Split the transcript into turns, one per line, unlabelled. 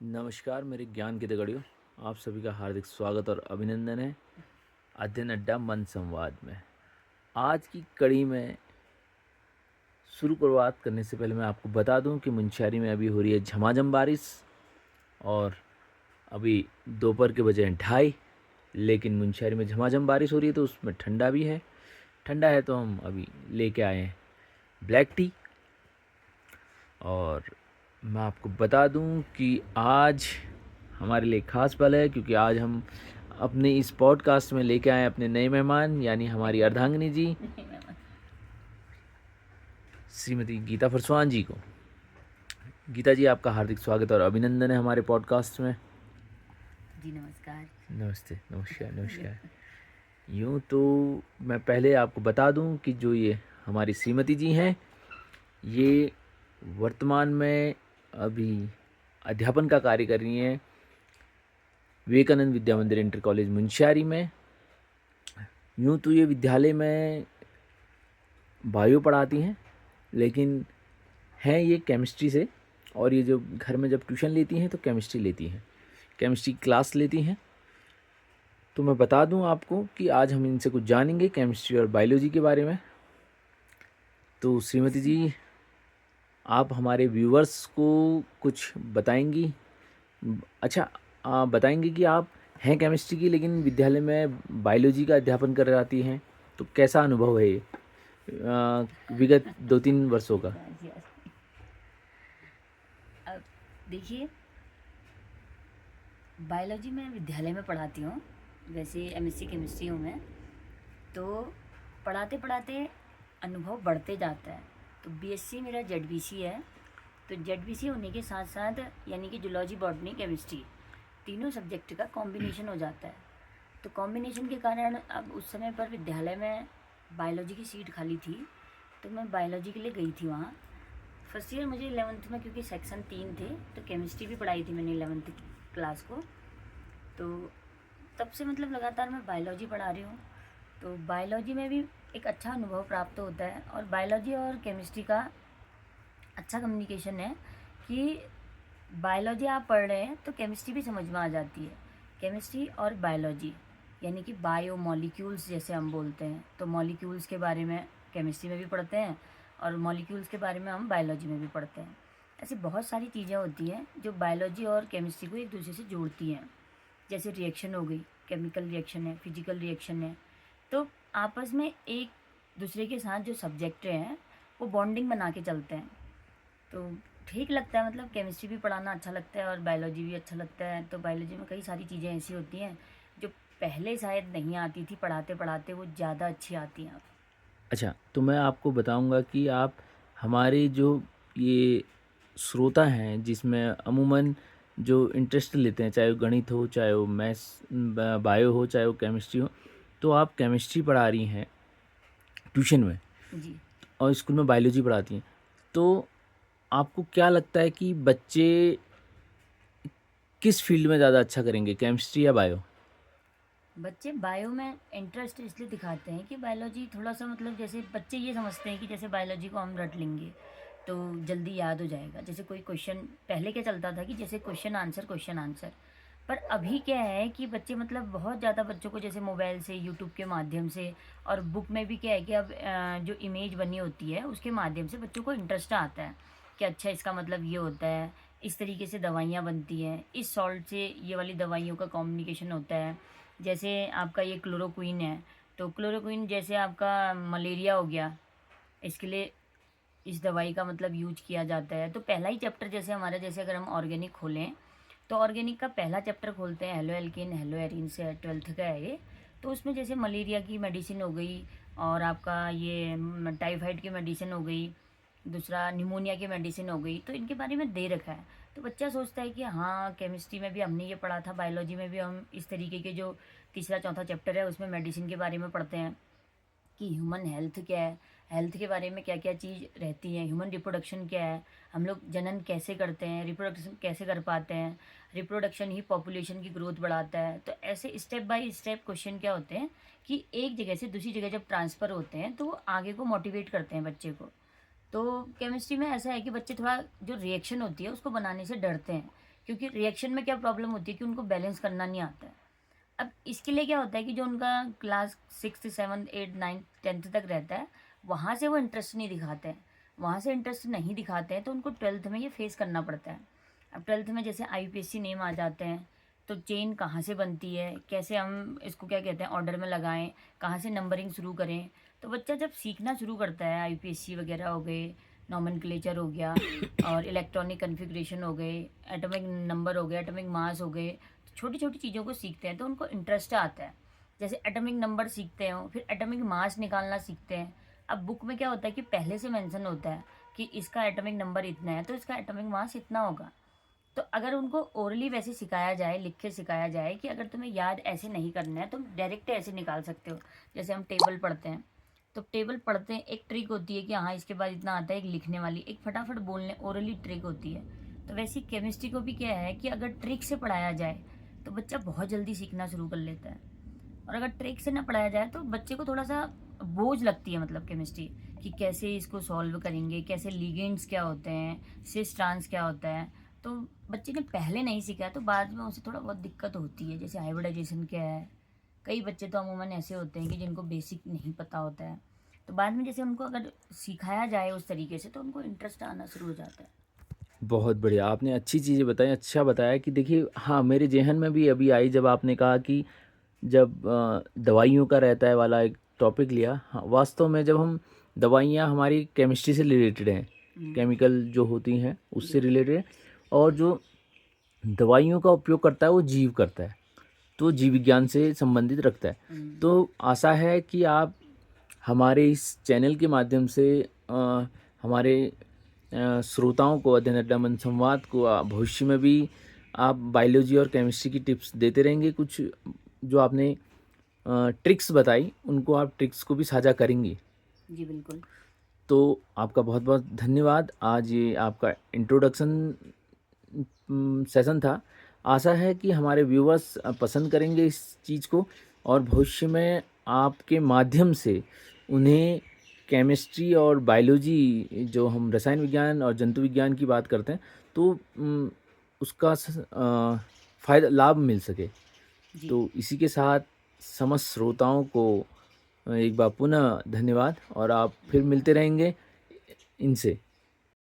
नमस्कार मेरे ज्ञान के दगड़ियों, आप सभी का हार्दिक स्वागत और अभिनंदन है अध्ययन अड्डा मन संवाद में। आज की कड़ी में शुरुआत करने से पहले मैं आपको बता दूं कि मुंशियारी में अभी हो रही है झमाझम बारिश और अभी दोपहर के बजे हैं 2:30, लेकिन मुंशियारी में झमाझम बारिश हो रही है तो उसमें ठंडा भी है। ठंडा है तो हम अभी लेके आए हैं ब्लैक टी। और मैं आपको बता दूं कि आज हमारे लिए ख़ास पल है, क्योंकि आज हम अपने इस पॉडकास्ट में लेके आए अपने नए मेहमान, यानी हमारी अर्धांगिनी जी श्रीमती गीता फरसवान जी को। गीता जी, आपका हार्दिक स्वागत और अभिनंदन है हमारे पॉडकास्ट में।
जी नमस्कार।
नमस्ते, नमस्कार, नमस्कार। यूँ तो मैं पहले आपको बता दूं कि जो ये हमारी श्रीमती जी हैं, ये वर्तमान में अभी अध्यापन का कार्य कर रही हैं विवेकानंद विद्या मंदिर इंटर कॉलेज मुंशियारी में। यूँ तो ये विद्यालय में बायो पढ़ाती हैं, लेकिन हैं ये केमिस्ट्री से, और ये जो घर में जब ट्यूशन लेती हैं तो केमिस्ट्री लेती हैं, केमिस्ट्री क्लास लेती हैं। तो मैं बता दूं आपको कि आज हम इनसे कुछ जानेंगे केमिस्ट्री और बायोलॉजी के बारे में। तो श्रीमती जी, आप हमारे व्यूवर्स को कुछ बताएंगी? अच्छा, आप बताएंगे कि आप हैं केमिस्ट्री की, लेकिन विद्यालय में बायोलॉजी का अध्यापन कर आती हैं, तो कैसा अनुभव है ये विगत 2-3 वर्षों का?
अब देखिए, बायोलॉजी मैं विद्यालय में पढ़ाती हूँ। वैसे एमएससी केमिस्ट्री हूँ मैं। तो पढ़ाते पढ़ाते अनुभव बढ़ते जाता है। तो बीएससी मेरा जेडबीसी है। तो जेडबीसी होने के साथ साथ यानी कि जूलॉजी, बॉटनी, केमिस्ट्री तीनों सब्जेक्ट का कॉम्बिनेशन हो जाता है। तो कॉम्बिनेशन के कारण अब उस समय पर विद्यालय में बायोलॉजी की सीट खाली थी, तो मैं बायोलॉजी के लिए गई थी वहाँ। फर्स्ट ईयर मुझे 11th में, क्योंकि सेक्शन 3 थे, तो केमिस्ट्री भी पढ़ाई थी मैंने 11th क्लास को। तो तब से मतलब लगातार मैं बायोलॉजी पढ़ा रही हूँ। तो बायोलॉजी में भी एक अच्छा अनुभव प्राप्त होता है। और बायोलॉजी और केमिस्ट्री का अच्छा कम्युनिकेशन है कि बायोलॉजी आप पढ़ रहे हैं तो केमिस्ट्री भी समझ में आ जाती है। केमिस्ट्री और बायोलॉजी यानी कि बायो मॉलिक्यूल्स जैसे हम बोलते हैं, तो मॉलिक्यूल्स के बारे में केमिस्ट्री में भी पढ़ते हैं और मॉलिक्यूल्स के बारे में हम बायोलॉजी में भी पढ़ते हैं। ऐसी बहुत सारी चीज़ें होती हैं जो बायोलॉजी और केमिस्ट्री को एक दूसरे से जोड़ती हैं। जैसे रिएक्शन हो गई, केमिकल रिएक्शन है, फिजिकल रिएक्शन है। तो आपस में एक दूसरे के साथ जो सब्जेक्ट हैं वो बॉन्डिंग बना के चलते हैं। तो ठीक लगता है, मतलब केमिस्ट्री भी पढ़ाना अच्छा लगता है और बायोलॉजी भी अच्छा लगता है। तो बायोलॉजी में कई सारी चीज़ें ऐसी होती हैं जो पहले शायद नहीं आती थी, पढ़ाते पढ़ाते वो ज़्यादा अच्छी आती हैं अब।
अच्छा, तो मैं आपको बताऊंगा कि आप हमारे जो ये श्रोता हैं, जिसमें अमूमन जो इंटरेस्ट लेते हैं, चाहे वो गणित हो, चाहे वो मैथ्स बायो हो, चाहे वो केमिस्ट्री हो, तो आप केमिस्ट्री पढ़ा रही हैं ट्यूशन में
जी।
और स्कूल में बायोलॉजी पढ़ाती हैं। तो आपको क्या लगता है कि बच्चे किस फील्ड में ज़्यादा अच्छा करेंगे, केमिस्ट्री या बायो?
बच्चे बायो में इंटरेस्ट इसलिए दिखाते हैं कि बायोलॉजी थोड़ा सा, मतलब जैसे बच्चे ये समझते हैं कि जैसे बायोलॉजी को हम रट लेंगे तो जल्दी याद हो जाएगा। जैसे कोई क्वेश्चन, पहले क्या चलता था कि जैसे क्वेश्चन आंसर, पर अभी क्या है कि बच्चे मतलब बहुत ज़्यादा बच्चों को जैसे मोबाइल से, यूट्यूब के माध्यम से, और बुक में भी क्या है कि अब जो इमेज बनी होती है उसके माध्यम से बच्चों को इंटरेस्ट आता है कि अच्छा इसका मतलब ये होता है, इस तरीके से दवाइयाँ बनती हैं, इस सॉल्ट से ये वाली दवाइयों का कॉम्बिनेशन होता है। जैसे आपका ये क्लोरोक्वीन है, तो क्लोरोक्वीन जैसे आपका मलेरिया हो गया, इसके लिए इस दवाई का मतलब यूज किया जाता है। तो पहला ही चैप्टर जैसे हमारा, जैसे अगर हम ऑर्गेनिक खोलें तो ऑर्गेनिक का पहला चैप्टर खोलते हैं, हेलो एल्केन हेलो एरिन से, 12th का है ये। तो उसमें जैसे मलेरिया की मेडिसिन हो गई, और आपका ये टाइफाइड की मेडिसिन हो गई, दूसरा निमोनिया की मेडिसिन हो गई, तो इनके बारे में दे रखा है। तो बच्चा सोचता है कि हाँ, केमिस्ट्री में भी हमने ये पढ़ा था, बायोलॉजी में भी हम इस तरीके के जो तीसरा चौथा चैप्टर है उसमें मेडिसिन के बारे में पढ़ते हैं कि ह्यूमन हेल्थ क्या है, हेल्थ के बारे में क्या क्या चीज़ रहती है, ह्यूमन रिप्रोडक्शन क्या है, हम लोग जनन कैसे करते हैं, रिप्रोडक्शन कैसे कर पाते हैं, रिप्रोडक्शन ही पॉपुलेशन की ग्रोथ बढ़ाता है। तो ऐसे स्टेप बाय स्टेप क्वेश्चन क्या होते हैं कि एक जगह से दूसरी जगह जब ट्रांसफ़र होते हैं तो वो आगे को मोटिवेट करते हैं बच्चे को। तो केमिस्ट्री में ऐसा है कि बच्चे थोड़ा जो रिएक्शन होती है उसको बनाने से डरते हैं क्योंकि रिएक्शन में क्या प्रॉब्लम होती है कि उनको बैलेंस करना नहीं आता है। अब इसके लिए क्या होता है कि जो उनका क्लास 6 7 8 9 10th तक रहता है, वहाँ से वो इंटरेस्ट नहीं दिखाते हैं। वहाँ से इंटरेस्ट नहीं दिखाते हैं तो उनको 12th में ये फेस करना पड़ता है। अब 12th में जैसे आईपीएससी नेम आ जाते हैं, तो चेन कहाँ से बनती है, कैसे हम इसको क्या कहते हैं ऑर्डर में लगाएं, कहाँ से नंबरिंग शुरू करें। तो बच्चा जब सीखना शुरू करता है, आईपीएससी वगैरह हो गए, नॉमेनक्लेचर हो गया और इलेक्ट्रॉनिक कन्फिग्रेशन हो गए, एटॉमिक नंबर हो गए, एटॉमिक मास हो गए, छोटी छोटी चीज़ों को सीखते हैं तो उनको इंटरेस्ट आता है। जैसे एटॉमिक नंबर सीखते हो, फिर एटॉमिक मास निकालना सीखते हैं। अब बुक में क्या होता है कि पहले से मेंशन होता है कि इसका एटॉमिक नंबर इतना है तो इसका एटॉमिक मास इतना होगा। तो अगर उनको ओरली वैसे सिखाया जाए, लिख के सिखाया जाए कि अगर तुम्हें याद ऐसे नहीं करना है, तुम डायरेक्ट ऐसे निकाल सकते हो। जैसे हम टेबल पढ़ते हैं, तो टेबल पढ़ते हैं, एक ट्रिक होती है कि हाँ इसके बाद इतना आता है, एक लिखने वाली, एक फटाफट बोलने ओरली ट्रिक होती है। तो वैसे केमिस्ट्री को भी क्या है कि अगर ट्रिक से पढ़ाया जाए तो बच्चा बहुत जल्दी सीखना शुरू कर लेता है। और अगर ट्रिक से ना पढ़ाया जाए तो बच्चे को थोड़ा सा बोझ लगती है, मतलब केमिस्ट्री, कि कैसे इसको सॉल्व करेंगे, कैसे लिगेंड्स क्या होते हैं, सिस ट्रांस क्या होता है। तो बच्चे ने पहले नहीं सीखा है तो बाद में उसे थोड़ा बहुत दिक्कत होती है। जैसे हाइब्रिडाइजेशन क्या है, कई बच्चे तो अमूमन ऐसे होते हैं कि जिनको बेसिक नहीं पता होता है, तो बाद में जैसे उनको अगर सिखाया जाए उस तरीके से तो उनको इंटरेस्ट आना शुरू हो जाता है।
बहुत बढ़िया, आपने अच्छी चीज़ें बताई, अच्छा बताया कि देखिए हाँ, मेरे ज़हन में भी अभी आई जब आपने कहा कि जब दवाइयों का रहता है वाला एक टॉपिक लिया। हाँ, वास्तव में जब हम दवाइयाँ हमारी केमिस्ट्री से रिलेटेड हैं, केमिकल जो होती हैं उससे रिलेटेड, और जो दवाइयों का उपयोग करता है वो जीव करता है, तो जीव विज्ञान से संबंधित रखता है। तो आशा है कि आप हमारे इस चैनल के माध्यम से हमारे श्रोताओं को, अध्ययन अड्डा मन संवाद को, भविष्य में भी आप बायोलॉजी और केमिस्ट्री की टिप्स देते रहेंगे। कुछ जो आपने ट्रिक्स बताई उनको आप ट्रिक्स को भी साझा करेंगी।
जी बिल्कुल।
तो आपका बहुत बहुत धन्यवाद। आज ये आपका इंट्रोडक्शन सेशन था। आशा है कि हमारे व्यूअर्स पसंद करेंगे इस चीज़ को, और भविष्य में आपके माध्यम से उन्हें केमिस्ट्री और बायोलॉजी, जो हम रसायन विज्ञान और जंतु विज्ञान की बात करते हैं, तो उसका फ़ायदा लाभ मिल सके।
जी
तो इसी के साथ समस्त श्रोताओं को एक बार पुनः धन्यवाद, और आप फिर मिलते रहेंगे इनसे।